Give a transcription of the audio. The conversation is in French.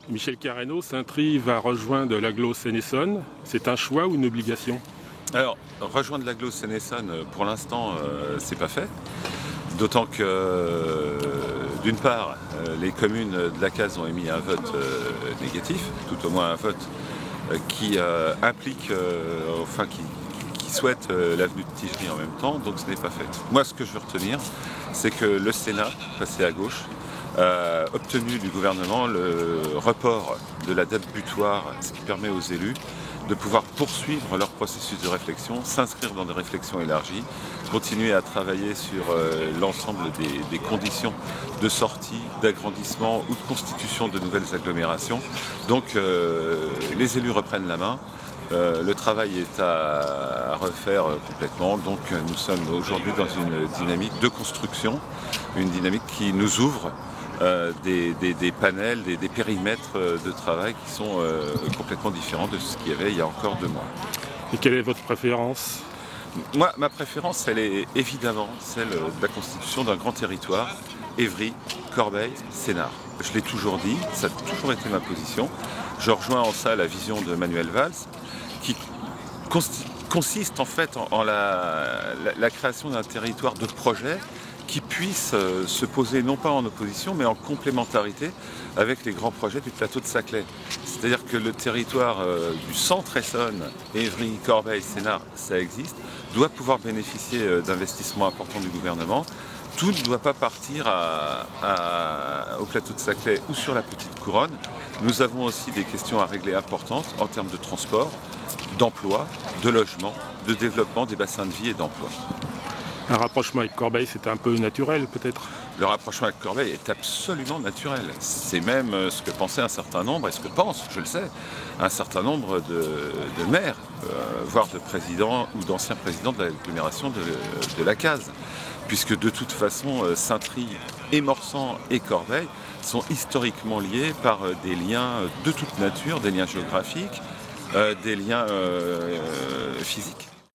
Michel Carreno, Saint-Try va rejoindre l'agglo Seine-Essonne. C'est un choix ou une obligation? Alors, rejoindre l'agglo Seine-Essonne, pour l'instant, c'est pas fait. D'autant que, d'une part, les communes de la case ont émis un vote négatif, tout au moins un vote qui implique, qui souhaite l'avenue de Tivry en même temps, donc ce n'est pas fait. Moi, ce que je veux retenir, c'est que le Sénat, passé à gauche, a obtenu du gouvernement le report de la date butoir, ce qui permet aux élus de pouvoir poursuivre leur processus de réflexion, s'inscrire dans des réflexions élargies, continuer à travailler sur l'ensemble des conditions de sortie, d'agrandissement ou de constitution de nouvelles agglomérations. Donc les élus reprennent la main. Le travail est à refaire complètement, donc nous sommes aujourd'hui dans une dynamique de construction, une dynamique qui nous ouvre des panels, des périmètres de travail qui sont complètement différents de ce qu'il y avait il y a encore 2 mois. Et quelle est votre préférence? Moi, ma préférence, elle est évidemment celle de la constitution d'un grand territoire, Évry, Corbeil, Sénart. Je l'ai toujours dit, ça a toujours été ma position. Je rejoins en ça la vision de Manuel Valls, qui consiste en fait en la création d'un territoire de projet qui puisse se poser non pas en opposition mais en complémentarité avec les grands projets du plateau de Saclay. C'est-à-dire que le territoire du centre Essonne, Évry, Corbeil, Sénart, ça existe, doit pouvoir bénéficier d'investissements importants du gouvernement. Tout ne doit pas partir au plateau de Saclay ou sur la Petite Couronne. Nous avons aussi des questions à régler importantes en termes de transport, d'emploi, de logement, de développement des bassins de vie et d'emploi. Un rapprochement avec Corbeil, c'est un peu naturel peut-être? Le rapprochement avec Corbeil est absolument naturel. C'est même ce que pensaient un certain nombre, et ce que pensent, je le sais, un certain nombre de maires, voire de présidents ou d'anciens présidents de l'agglomération de la Case. Puisque de toute façon, Saint-Try, Morsan et Corbeil sont historiquement liés par des liens de toute nature, des liens géographiques, des liens physiques.